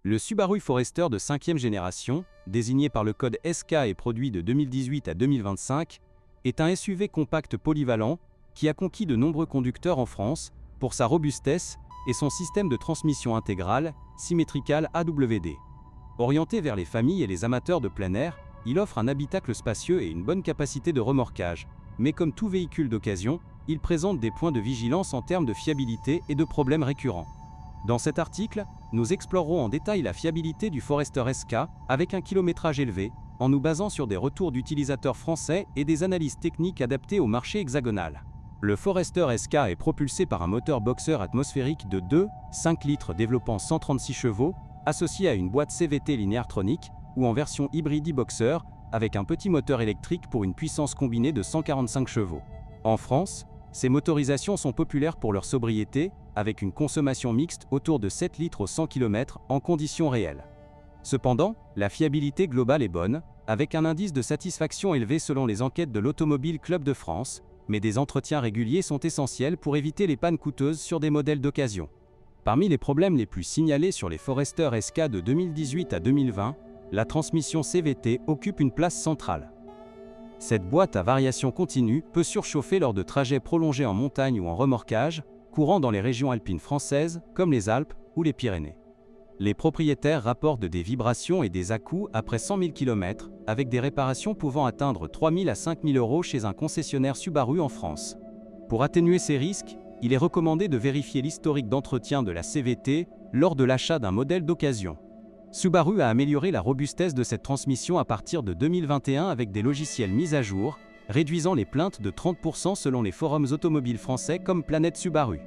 Le Subaru Forester de 5e génération, désigné par le code SK et produit de 2018 à 2025, est un SUV compact polyvalent qui a conquis de nombreux conducteurs en France pour sa robustesse et son système de transmission intégrale Symmetrical AWD. Orienté vers les familles et les amateurs de plein air, il offre un habitacle spacieux et une bonne capacité de remorquage, mais comme tout véhicule d'occasion, il présente des points de vigilance en termes de fiabilité et de problèmes récurrents. Dans cet article, nous explorerons en détail la fiabilité du Forester SK avec un kilométrage élevé, en nous basant sur des retours d'utilisateurs français et des analyses techniques adaptées au marché hexagonal. Le Forester SK est propulsé par un moteur boxer atmosphérique de 2,5 litres développant 136 chevaux, associé à une boîte CVT Lineartronic, ou en version hybride e-boxer, avec un petit moteur électrique pour une puissance combinée de 145 chevaux. En France, ces motorisations sont populaires pour leur sobriété, avec une consommation mixte autour de 7 litres au 100 km en conditions réelles. Cependant, la fiabilité globale est bonne, avec un indice de satisfaction élevé selon les enquêtes de l'Automobile Club de France, mais des entretiens réguliers sont essentiels pour éviter les pannes coûteuses sur des modèles d'occasion. Parmi les problèmes les plus signalés sur les Forester SK de 2018 à 2020, la transmission CVT occupe une place centrale. Cette boîte à variation continue peut surchauffer lors de trajets prolongés en montagne ou en remorquage, courant dans les régions alpines françaises comme les Alpes ou les Pyrénées. Les propriétaires rapportent des vibrations et des à-coups après 100 000 km, avec des réparations pouvant atteindre 3 000 à 5 000 € chez un concessionnaire Subaru en France. Pour atténuer ces risques, il est recommandé de vérifier l'historique d'entretien de la CVT lors de l'achat d'un modèle d'occasion. Subaru a amélioré la robustesse de cette transmission à partir de 2021 avec des logiciels mis à jour, réduisant les plaintes de 30% selon les forums automobiles français comme Planète Subaru.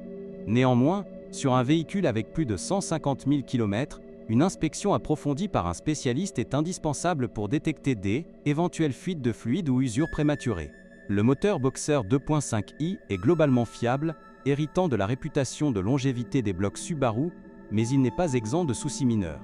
Néanmoins, sur un véhicule avec plus de 150 000 km, une inspection approfondie par un spécialiste est indispensable pour détecter des éventuelles fuites de fluide ou usure prématurée. Le moteur Boxer 2.5i est globalement fiable, héritant de la réputation de longévité des blocs Subaru, mais il n'est pas exempt de soucis mineurs.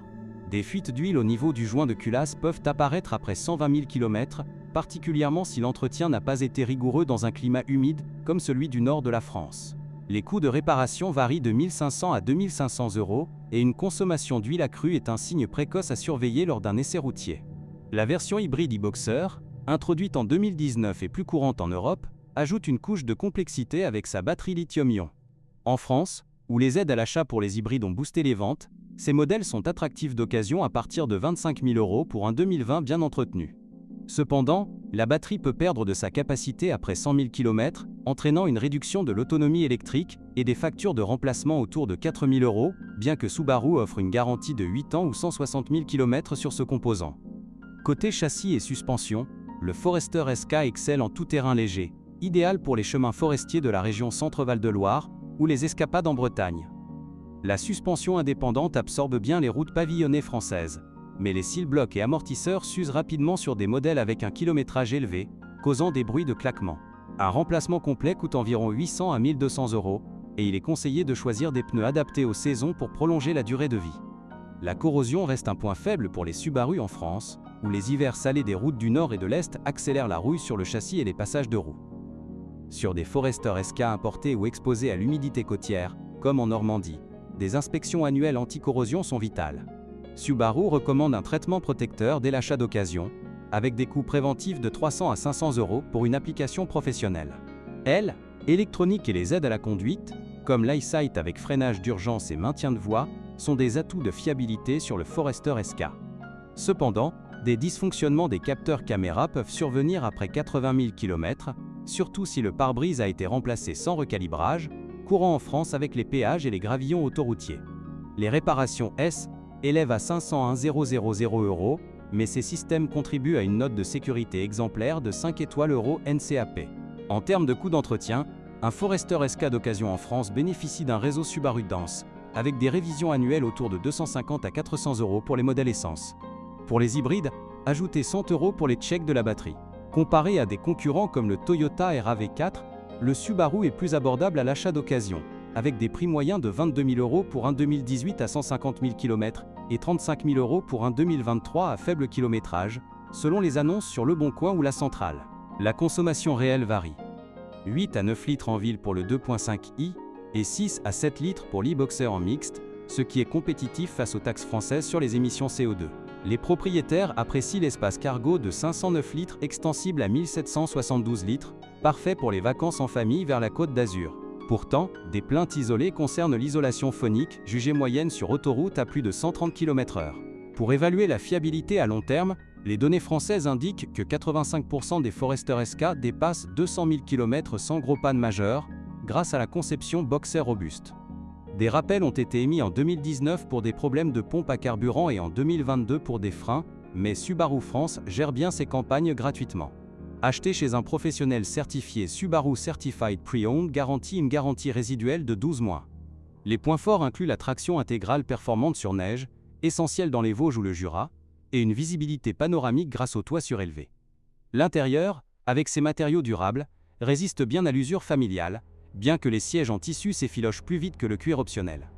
Des fuites d'huile au niveau du joint de culasse peuvent apparaître après 120 000 km, particulièrement si l'entretien n'a pas été rigoureux dans un climat humide comme celui du nord de la France. Les coûts de réparation varient de 1 500 à 2 500 € et une consommation d'huile accrue est un signe précoce à surveiller lors d'un essai routier. La version hybride e-boxer, introduite en 2019 et plus courante en Europe, ajoute une couche de complexité avec sa batterie lithium-ion. En France, où les aides à l'achat pour les hybrides ont boosté les ventes, ces modèles sont attractifs d'occasion à partir de 25 000 € pour un 2020 bien entretenu. Cependant, la batterie peut perdre de sa capacité après 100 000 km, entraînant une réduction de l'autonomie électrique et des factures de remplacement autour de 4 000 €, bien que Subaru offre une garantie de 8 ans ou 160 000 km sur ce composant. Côté châssis et suspension, le Forester SK excelle en tout-terrain léger, idéal pour les chemins forestiers de la région Centre-Val de Loire ou les escapades en Bretagne. La suspension indépendante absorbe bien les routes pavillonnées françaises, mais les cylindres et amortisseurs s'usent rapidement sur des modèles avec un kilométrage élevé, causant des bruits de claquement. Un remplacement complet coûte environ 800 à 1 200 € et il est conseillé de choisir des pneus adaptés aux saisons pour prolonger la durée de vie. La corrosion reste un point faible pour les Subaru en France, où les hivers salés des routes du nord et de l'est accélèrent la rouille sur le châssis et les passages de roues. Sur des Forester SK importés ou exposés à l'humidité côtière, comme en Normandie, des inspections annuelles anti-corrosion sont vitales. Subaru recommande un traitement protecteur dès l'achat d'occasion, avec des coûts préventifs de 300 à 500 € pour une application professionnelle. L'électronique et les aides à la conduite, comme l'EyeSight avec freinage d'urgence et maintien de voie, sont des atouts de fiabilité sur le Forester SK. Cependant, des dysfonctionnements des capteurs caméra peuvent survenir après 80 000 km, surtout si le pare-brise a été remplacé sans recalibrage, courant en France avec les péages et les gravillons autoroutiers. Les réparations élèvent à 500 000 €, mais ces systèmes contribuent à une note de sécurité exemplaire de 5 étoiles Euro NCAP. En termes de coût d'entretien, un Forester SK d'occasion en France bénéficie d'un réseau Subaru dense, avec des révisions annuelles autour de 250 à 400 € pour les modèles essence. Pour les hybrides, ajoutez 100 € pour les checks de la batterie. Comparé à des concurrents comme le Toyota RAV4, le Subaru est plus abordable à l'achat d'occasion, avec des prix moyens de 22 000 € pour un 2018 à 150 000 km et 35 000 € pour un 2023 à faible kilométrage, selon les annonces sur Le Bon Coin ou La Centrale. La consommation réelle varie. 8 à 9 litres en ville pour le 2.5i et 6 à 7 litres pour l'e-boxer en mixte, ce qui est compétitif face aux taxes françaises sur les émissions CO2. Les propriétaires apprécient l'espace cargo de 509 litres extensible à 1772 litres, parfait pour les vacances en famille vers la Côte d'Azur. Pourtant, des plaintes isolées concernent l'isolation phonique, jugée moyenne sur autoroute à plus de 130 km/h. Pour évaluer la fiabilité à long terme, les données françaises indiquent que 85% des Forester SK dépassent 200 000 km sans gros panne majeure, grâce à la conception Boxer robuste. Des rappels ont été émis en 2019 pour des problèmes de pompe à carburant et en 2022 pour des freins, mais Subaru France gère bien ses campagnes gratuitement. Acheter chez un professionnel certifié Subaru Certified Pre-Owned garantit une garantie résiduelle de 12 mois. Les points forts incluent la traction intégrale performante sur neige, essentielle dans les Vosges ou le Jura, et une visibilité panoramique grâce au toit surélevé. L'intérieur, avec ses matériaux durables, résiste bien à l'usure familiale, bien que les sièges en tissu s'effilochent plus vite que le cuir optionnel.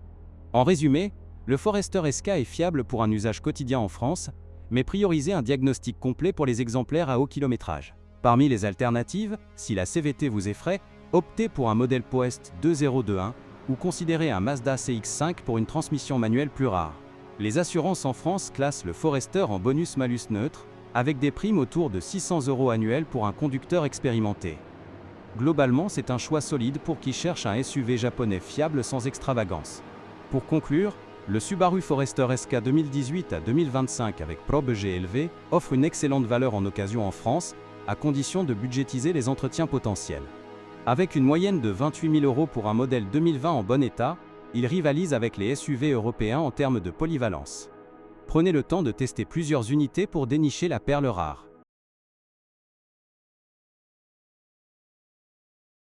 En résumé, le Forester SK est fiable pour un usage quotidien en France, mais priorisez un diagnostic complet pour les exemplaires à haut kilométrage. Parmi les alternatives, si la CVT vous effraie, optez pour un modèle Poest 2021 ou considérez un Mazda CX-5 pour une transmission manuelle plus rare. Les assurances en France classent le Forester en bonus-malus neutre, avec des primes autour de 600 € annuels pour un conducteur expérimenté. Globalement, c'est un choix solide pour qui cherche un SUV japonais fiable sans extravagance. Pour conclure, le Subaru Forester SK 2018 à 2025 avec ProBudget élevé offre une excellente valeur en occasion en France, à condition de budgétiser les entretiens potentiels. Avec une moyenne de 28 000 € pour un modèle 2020 en bon état, il rivalise avec les SUV européens en termes de polyvalence. Prenez le temps de tester plusieurs unités pour dénicher la perle rare.